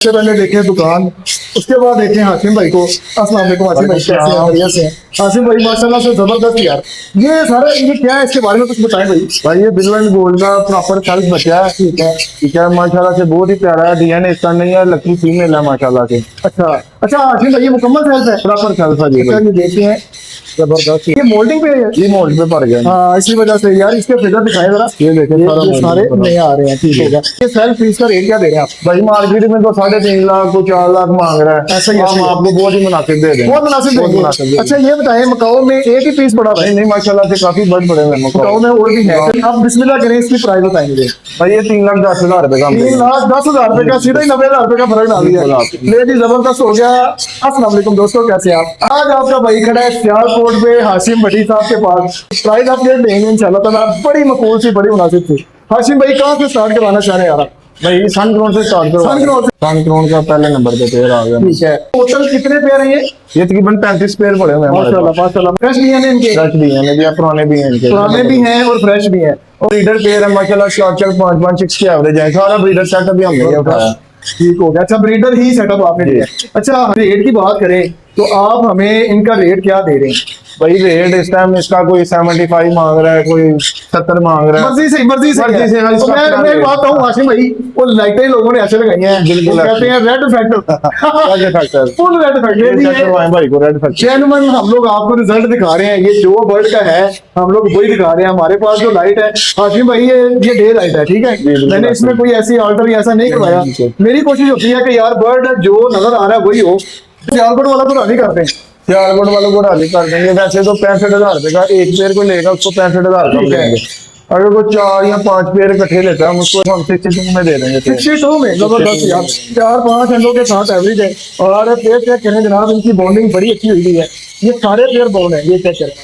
सबसे पहले देखें दुकान, उसके बाद देखें हाशिम भाई को। अस्सलाम वालेकुम हाशिम भाई, कैसे हैं? बढ़िया से हैं हाशिम भाई, माशाल्लाह से जबरदस्त यार। ये सारा ये क्या है, इसके बारे में कुछ बताएं भाई। भाई ये बिल्कुल गोल्ड का प्रॉपर सेल्फ बचा है। ठीक है माशाल्लाह से बहुत ही प्यारा है। डीएनए इसका नहीं है, लकी फीमेल है माशाल्लाह से। अच्छा अच्छा हाशिम भाई, ये मुकम्मल सेल्फ है? प्रॉपर सेल्फ है जी अच्छा, भाई। ये देखते हैं जबरदस्त। ये मोल्डिंग पे है? ये मोल्ड पे पड़ गया। हाँ, इसी वजह से यार। इसके फिगर दिखाए जरा। ये देखें सारा ये सारे molding नए आ रहे हैं। ठीक हो गया। ये सेल्फ पीस का रेट क्या दे रहे हैं आप? भाई मार्केट में तो 3.5 लाख को 4 लाख मांग रहा है। ऐसा ही हम आपको बहुत ही मुनासिब दे देंगे। बहुत मुनासिब देंगे। अच्छा ये बताएं, मकाओ में एक ही पीस पड़ा नहीं नहीं माशाल्लाह से काफी बड़े बड़े हैं मकाओ में और भी है। आप बिस्मिल्लाह करें, इसकी प्राइस बताएंगे। भाई ये 3,10,000 रुपए का 3,10,000 रुपए का सीधा ही 90,000 रुपए का फर्क डाल दिया। ले जी, जबरदस्त हो गया। अस्सलाम वालेकुम दोस्तों, कैसे आप? आज आपका भाई खड़ा है सियालकोट पे हाशिम भट्टी साहब के पास। प्राइस आप ये देंगे इंशाल्लाह ताला, बड़ी मकबूल सी, बड़ी मुनासिब थी। हाशिम भाई कहाँ से स्टार्ट करवाना चाह रहे हैं यार? भाई सन क्रोन से स्टार्ट करो। सन क्रोन से। सन क्रोन का पहले नंबर पे पेयर आ गया। ठीक है। टोटल कितने पेयर हैं ये तकरीबन 35 पेयर पड़े हुए हैं हमारे पास। माशाल्लाह माशाल्लाह। फ्रेश भी हैं इनके? फ्रेश भी हैं, भी पुराने भी हैं इनके। पुराने भी हैं और फ्रेश भी हैं। और ब्रीडर पेयर है माशाल्लाह, शॉर्ट 5-6 की एवरेज है। सारा ब्रीडर सेटअप भी हमने उठाया। ठीक हो गया। अच्छा, ब्रीडर ही सेटअप आपने दिया। अच्छा, रेट की बात करें तो आप हमें इनका रेट क्या दे रहे हैं? भाई रेट इस टाइम इसका कोई 75 मांग रहा है, कोई 70 मांग रहा है। मर्जी से मर्जी से है। तो मैं एक बात कहूँ हाशिम भाई, वो लाइटें लोगों ने ऐसे लगाई हैं, बिल्कुल वो कहते हैं red factor. Full red factor भाई को रेड फैक्टर। जेन्युइन हम लोग आपको रिजल्ट दिखा रहे हैं। ये जो बर्ड का है हम लोग वही दिखा रहे हैं। हमारे पास जो लाइट है हाशिम भाई, ये डे लाइट है। ठीक है, मैंने इसमें कोई ऐसी ऑल्टर ऐसा नहीं करवाया। मेरी कोशिश होती है कि यार बर्ड जो नजर आ रहा है वही हो। सियालकोट वाला तो राजी करते हैं, सियालकोट वालों को राजी कर देंगे। वैसे तो 65,000 रुपए का एक पेयर को लेगा, उसको 65,000 का देंगे। अगर वो 4 या 5 पेयर इकट्ठे लेता है, हम उसको हम 62 में दे देंगे। 62 में जबरदस्त यार। 4-5 अंडों के साथ एवरेज है। और पेयर चेक करें जनाब, इनकी बॉन्डिंग बड़ी अच्छी हुई है। ये सारे पेयर बॉन्ड है, ये चेक करें।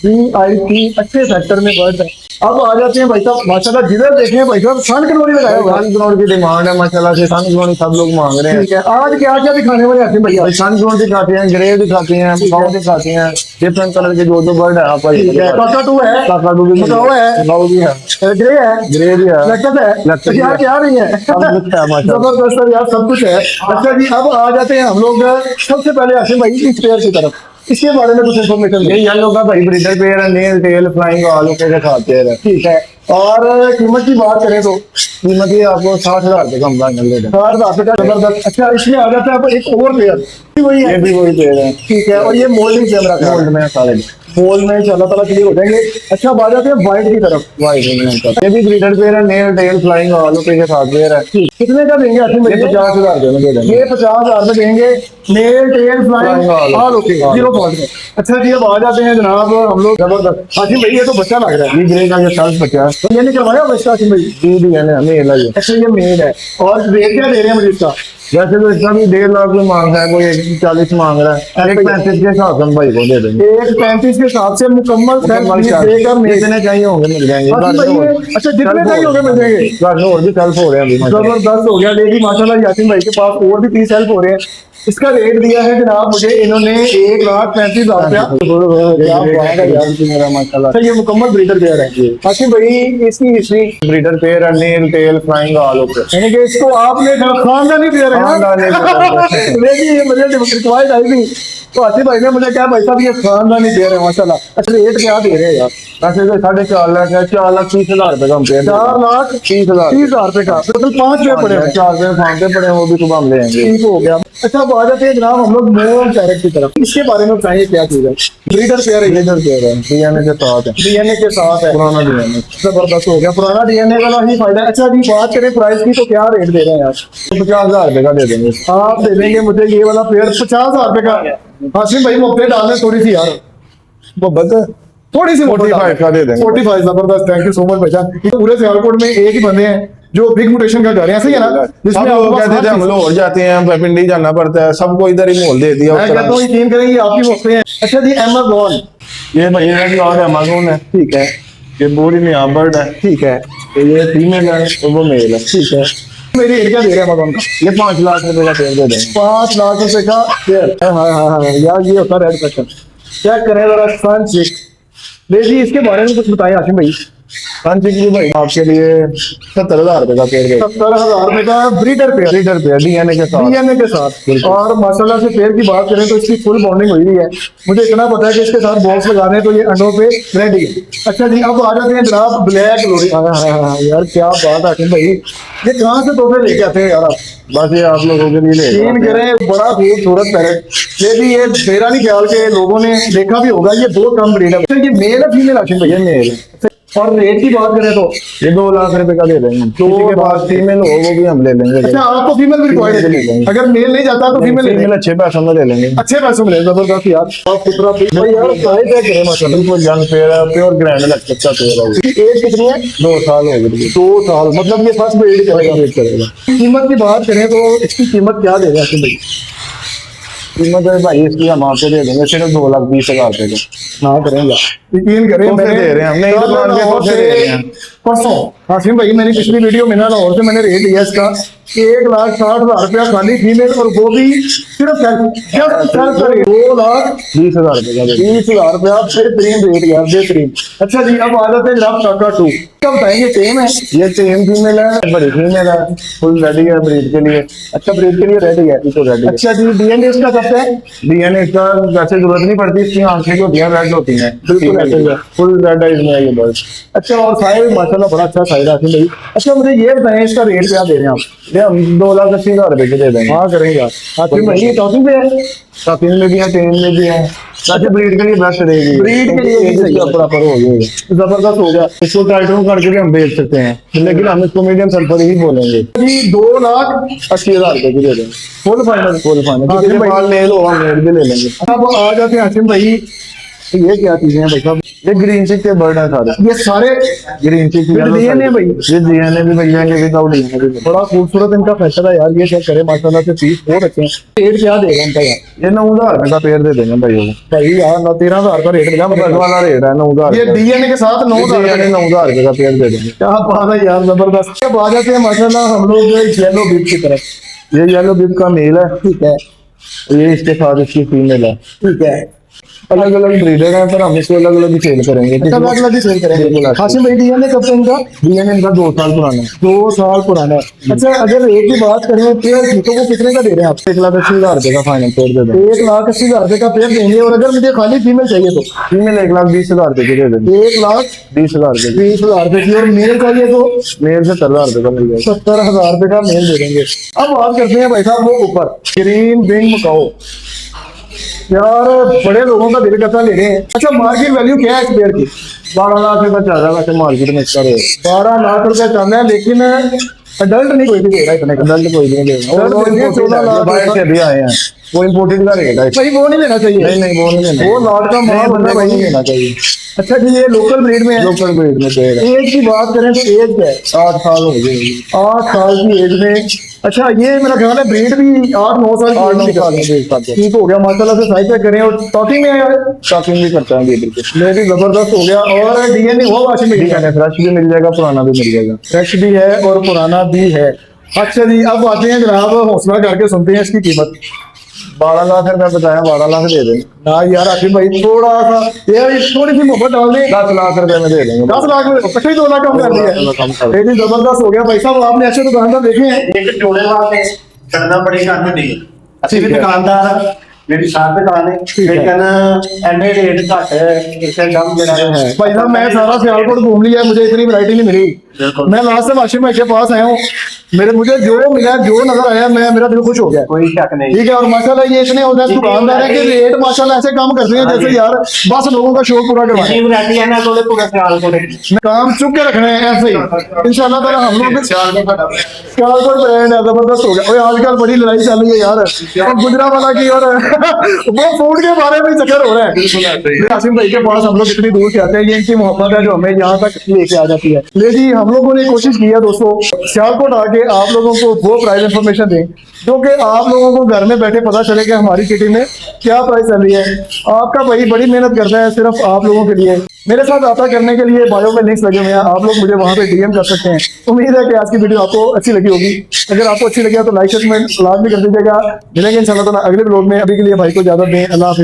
VIP अच्छे सेक्टर में बर्ड है। अब आ जाते हैं भाई साहब, माशाल्लाह जिधर देखें भाई साहब सन करोड़ी लगाया हुआ है। सन करोड़ की डिमांड है माशाल्लाह से। सन करोड़ सब लोग मांग रहे हैं। ठीक है, आज क्या क्या दिखाने वाले हैं भैया? सन करोड़ दिखाते हैं, ग्रे दिखाते हैं, मकाऊ दिखाते हैं। डिफरेंट कलर के जो बर्ड है आप काकाटू है, काकाटू भी मकाऊ है, मकाऊ भी है, ग्रे है, ग्रे भी है, लटकत है, लटकत यार क्या नहीं है, सब कुछ है माशाल्लाह। जबरदस्त है यार, सब कुछ है। अच्छा जी, अब आ जाते हैं हम लोग सबसे पहले हाशिम भाई इस पेयर की तरफ। इसके बारे में कुछ इन्फॉर्मेशन। ये येलो का भाई ब्रीडर पेयर है, नेल टेल फ्लाइंग ऑल के साथ पेयर है। ठीक है। और कीमत की बात करें तो कीमत ये आपको 60,000 रुपए कम फाइनल दे दें। 60,000 रुपए का जबरदस्त। अच्छा, इसमें आ जाता है अब एक और पेयर, वही है, ये भी वही पेयर है। ठीक है। और ये मोल्डिंग कैमरा का गोल्ड में सारे मोल में इंशाल्लाह ताला क्लियर हो जाएंगे। अच्छा, अब आ जाते हैं व्हाइट की तरफ। वाइट ये भी ब्रीडर पेयर है, नेल टेल फ्लाइंग ऑल के साथ पेयर है। कितने का देंगे हाशिम भाई? 50,000 रुपए में दे देंगे। ये 50,000 में देंगे, nail tail flying Flying all okay, all. 0 fault में। अच्छा जी, अब आ जाते हैं जनाब हम लोग जबरदस्त। हाशिम भाई ये तो बच्चा लग रहा है। ये ग्रे का ये 50 तो ये नहीं करवाया बच्चा हाशिम भाई? भी है ना, मेल है ये। अच्छा, ये मेल है। और रेट क्या दे रहे हैं मुझे इसका? वैसे तो इसका भी 1.5 लाख में मांग रहा है, कोई 140 मांग रहा है। 1.35 के साथ हम भाई को दे देंगे। 1.35 के हिसाब से मुकम्मल देकर जितने चाहिए होंगे मिल जाएंगे। अच्छा, जितने चाहिए होंगे मिल जाएंगे। घर में और भी सेल्फ हो रहे हैं अभी माशाल्लाह। जबरदस्त हो गया। लेकिन माशाल्लाह यासीन भाई के पास और भी 30 हेल्प हो रहे हैं। इसका रेट दिया है जनाब मुझे इन्होंने 1,35,000 मेरा माशाल्लाह। अच्छा, ये मुकम्मल ब्रीडर पेयर है। हाशिम भाई इसकी हिस्ट्री? ब्रीडर पेयर है, nail tail flying all okay. यानी कि इसको आपने खानदानी पेयर है ना? लेकिन ये मुझे रिक्वायर्ड आई थी तो हाशिम भाई ने मुझे क्या भाई साहब ये खानदानी पेयर है माशाल्लाह। अच्छा, रेट क्या दे रहे हैं यार? वैसे तो 4.5 लाख है, 4,30,000 रुपए का हम पेयर। 4,30,000 रुपए का टोटल 5 पेयर पड़े हैं। 4 पेयर फांके पड़े हैं, वो भी सुबह हम ले आएंगे। ठीक हो गया। अच्छा, अब आ जाते हैं जनाब हम लोग मोल पैरेट की तरफ। इसके बारे में बताइए क्या चीज है? ब्रीडर पेयर है, ब्रीडर पेयर है, डीएनए के साथ है। डीएनए के साथ है, पुराना डीएनए। जबरदस्त हो गया। पुराना डीएनए वाला ही फायदा। अच्छा जी, बात करें प्राइस की तो क्या रेट दे रहे हैं यार? 50,000 रुपए का दे देंगे। आप दे देंगे मुझे ये वाला पेयर 50,000 रुपए का? हाशिम भाई मुफ्त डालने थोड़ी सी यार, थोड़ी सी 45 का दे देंगे। 45 जबरदस्त। थैंक यू सो मच भाईजान। पूरे सियालकोट में एक ही बंदे हैं जो बिग म्यूटेशन का कर रहे हैं, सही है ना? जिसमें लोग कहते थे हम लोग और जाते हैं, पिंडी जाना पड़ता है, सबको इधर ही मोल दे दिया। मैं कहता हूँ यकीन करेंगे आपकी मुफ्त हैं। अच्छा जी, अमेज़न ये भैया की और अमेज़न है। ठीक है, ये बोरी में बर्ड है। ठीक है, ये फीमेल है और वो मेल है। ठीक है। मेरी रेट क्या दे रहे हैं अमेज़न का? ये 5 लाख रुपए का पेयर दे देंगे। 5 लाख रुपए का पेयर। हाँ यार, ये होता रेड पैटर्न। चेक करें जरा सन चेक। जी, इसके बारे में कुछ बताएं हाशिम भाई। पंचिक भी भाई आपके लिए 70,000 रुपए का पेड़ है। 70,000 रुपए का ब्रीडर पेयर, लीटर पेड़ डीएनए के साथ। डीएनए के साथ। और माशाल्लाह से पेयर की बात करें तो इसकी फुल बॉन्डिंग हुई है। मुझे इतना पता है कि इसके साथ बॉक्स लगाने हैं तो ये अंडों पे रेडी है। अच्छा जी, अब आ जाते हैं जनाब ब्लैक लोरी। यार क्या बात है भाई, ये कहाँ से तोहफे लेके आते हैं यार आप? बस ये आप लोगों के लिए ले तीन गिरे, बड़ा खूबसूरत पैरेट। ये भी ये मेरा नहीं ख्याल के लोगों ने देखा भी होगा, ये बहुत कम ब्रीड है। ये मेल है फीमेल आशिम भैया? मेल। और रेट की बात करें तो ये 2 लाख रुपए का दे देंगे। किसी के पास फीमेल हो वो भी हम ले लेंगे। अच्छा, आपको फीमेल भी रिक्वायर्ड है? अगर मेल नहीं जाता तो फीमेल फीमेल अच्छे पैसों में ले लेंगे। अच्छे पैसों में ले। जबरदस्त यार, आप पुत्रा भाई यार साइज क्या करें माशाल्लाह। बिल्कुल जंग पेड़ है, प्योर ग्रैंड अच्छा पेड़ है। इसकी एज कितनी है? 2 साल हो गए। 2 साल, मतलब ये फर्स्ट ब्रीड करेगा। वेट करेगा। कीमत की बात करें तो इसकी कीमत क्या देगा आशिम भाई? कीमत है भाई इसकी हम आपको दे देंगे सिर्फ 2,20,000 रुपए का। ना करेंगे, यकीन करें। तोहफे मैंने दे रहे हैं हम, नई दुकान के तोहफे दे रहे हैं। परसों आसिम भाई मेरी पिछली वीडियो में ना लाहौर से मैंने रेट दिया इसका 1,60,000 रुपया खाली फीमेल, और वो भी सिर्फ 2,20,000 रुपए का दे देंगे। 20,000 रुपया। बेहतरीन रेट यार, बेहतरीन। अच्छा जी, अब आ जाते हैं जनाब टाका 2। क्या बताएंगे, टेम है? ये टेम फीमेल है, बड़ी फीमेल है, फुल रेडी है ब्रीड के लिए। अच्छा, ब्रीड के लिए रेडी है। इसको रेडी है। अच्छा जी, डीएनए इसका कब है? डीएनए का वैसे जरूरत नहीं पड़ती, इसकी आंखें जो होती हैं रेड होती हैं। बिल्कुल red है। फुल रेड आइज में है ये बर्ड। अच्छा, और साइज माशाल्लाह बड़ा अच्छा साइज है आसिम भाई। अच्छा, मुझे ये बताएं इसका रेट क्या दे रहे हैं आप? ये हम 2,80,000 रुपए के दे देंगे। हाँ करेंगे आसिम भाई। ये टॉपिंग पे है? शॉपिंग में भी है, टेम में भी है। वैसे ब्रीड के लिए बेस्ट रहेगी। ब्रीड के लिए भी सही है। प्रॉपर हो जाएगा। जबरदस्त हो गया। इसको टाइटल करके भी हम बेच सकते हैं, लेकिन हम इसको मीडियम सल्फर ही बोलेंगे। जी 2,80,000 रुपए की दे देंगे। Full final. Full final. किसी के पास मेल हो हम मेल भी ले लेंगे। अब आ जाते हैं आसिम भाई, ये क्या चीजें हैं भाई साहब? ये ग्रीन चिक के बर्ड है सारे। ये सारे ग्रीन चिक डीएनए भाई? ये डीएनए भी मिल जाएंगे, विदाउट डीएनए भी मिल। बड़ा खूबसूरत इनका फैशन है यार। ये चेक करें माशाल्लाह से, पीस बहुत अच्छे हैं। रेट क्या देगा इनका यार? ये 9,000 रुपए का पेड़ दे देंगे भाई को। भाई यार 13,000 का रेट मिला बर्ड मतलब। वाला रेट है 9,000। ये डीएनए के साथ 9,000 डीएनए 9,000 रुपए का पेड़ दे देंगे। क्या बात है यार, जबरदस्त। अब आ जाते हैं माशाल्लाह हम लोग येलो बीट की तरफ। ये येलो बिब का मेल है, ठीक है, ये इसके साथ इसकी फीमेल है। ठीक है। अलग अलग ब्रीडर हैं, पर हम इसको अलग अलग ही सेल करेंगे। अच्छा, अलग अलग ही सेल करेंगे। बिल्कुल। आसिम भाई डीएनए कब से इनका? डीएनए इनका 2 साल पुराना है। 2 साल पुराना है। अच्छा, अगर रेट की बात करें पेयर की तो वो कितने का दे रहे हैं आप? 1,80,000 रुपए का फाइनल पेड़ दे देंगे। 1,80,000 रुपए का पेयर देंगे। और अगर मुझे खाली फीमेल चाहिए तो फीमेल 1,20,000 रुपए की दे देंगे। 1,20,000 1,20,000 रुपए की। और मेल चाहिए तो मेल से 70,000 रुपए का मिल जाएगा। 70,000 रुपए का मेल दे देंगे। अब बात करते हैं भाई साहब वो ऊपर ग्रीन विंग मकाओ। यार बड़े लोगों का दिल करता ले रहे हैं। अच्छा, मार्केट वैल्यू क्या है इस पेड़ की? 12 लाख रुपए चल रहा है वैसे मार्केट में इसका रेट। 12 लाख रुपए चल रहा है, लेकिन अडल्ट नहीं कोई भी दे रहा है इतने का। अडल्ट कोई नहीं देगा। अडल्ट वो देंगे 14 लाख बाहर से भी आए हैं, वो इम्पोर्टेड का रेट है। भाई वो नहीं लेना चाहिए। नहीं वो नहीं लेना। वो लॉट का माल होना नहीं भाई। लेना चाहिए। अच्छा जी, ये लोकल ब्रीड में है। लोकल ब्रीड में पेड़ है। एज की बात करें तो एज क्या है? 8 साल हो गए। 8 साल की एज में। अच्छा, ये मेरा ख्याल है ब्रीड भी 8-9 साल की 8-9 एज साल में की। बेच पाते हैं। ठीक हो गया माशाल्लाह से। साइज चेक करें और टॉकिंग में है यार। शॉपिंग भी करता है बिल्कुल। ये भी जबरदस्त हो गया। और डीएनए वो वाशिंग में फ्रेश भी मिल जाएगा, पुराना भी मिल जाएगा। फ्रेश भी है और पुराना भी है। अच्छा जी, अब आते हैं जनाब, हौसला करके सुनते हैं इसकी कीमत। 12 लाख रुपए बताया, 12 लाख दे देंगे। ना यार आसिफ भाई, थोड़ा सा यार थोड़ी सी मोहब्बत डाल दें। 10 लाख रुपए में दे देंगे। 10 लाख में इकट्ठे ही 2 लाख कम कर दिया। कम कर ये भी जबरदस्त हो गया भाई साहब। आपने अच्छे दुकानदार देखे हैं? एक जोड़े वाले करना पड़ेगा हमें नहीं। ਅਸੀਂ ਵੀ ਦੁਕਾਨਦਾਰ मेरी साथ दुकान है, लेकिन एने रेट घट है, इसे कम जरा है। भाई साहब मैं सारा सियालकोट घूम लिया, मुझे इतनी वैरायटी नहीं मिली। बिल्कुल। मैं लास्ट से वाशिम भाई के पास आया हूँ, मुझे जो मिला जो नजर आया मेरा दिल खुश हो गया। कोई शक नहीं। ठीक है। और माशाल्लाह ये इतने होते हैं दुकानदार है कि रेट माशाल्लाह ऐसे काम करते हैं जैसे यार बस लोगों का शौक पूरा करवाना है। जितनी वैरायटी है ना थोड़े पूरा ख्याल को काम चुप के रखना है ऐसे ही इंशाल्लाह ताला। हम लोग सियालकोट ब्रांड है, जबरदस्त हो गया। आजकल बड़ी लड़ाई चल रही है यार, और गुजरावाला की और वो फूड के बारे में चक्कर हो रहा है। आसिम भाई के पास हम लोग इतनी दूर से आते हैं, ये इनकी मोहब्बत है जो हमें यहाँ तक लेके आ जाती है। ले जी, हम लोगों ने कोशिश की है दोस्तों सियालकोट आके आप लोगों को वो प्राइस इंफॉर्मेशन दें जो कि आप लोगों को घर में बैठे पता चले कि हमारी सिटी में क्या प्राइस चल रही है। आपका भाई बड़ी मेहनत करता है सिर्फ आप लोगों के लिए। मेरे साथ आता करने के लिए बायो में लिंक्स लगे हुए हैं, आप लोग मुझे वहां पे डीएम कर सकते हैं। उम्मीद है कि आज की वीडियो आपको अच्छी लगी होगी। अगर आपको अच्छी लगी तो लाइक शेयर कमेंट लाजमी कर दीजिएगा। मिलेंगे इंशाल्लाह ताला अगले व्लॉग में। अभी के लिए भाई को इजाजत दें। अल्लाह हाफिज।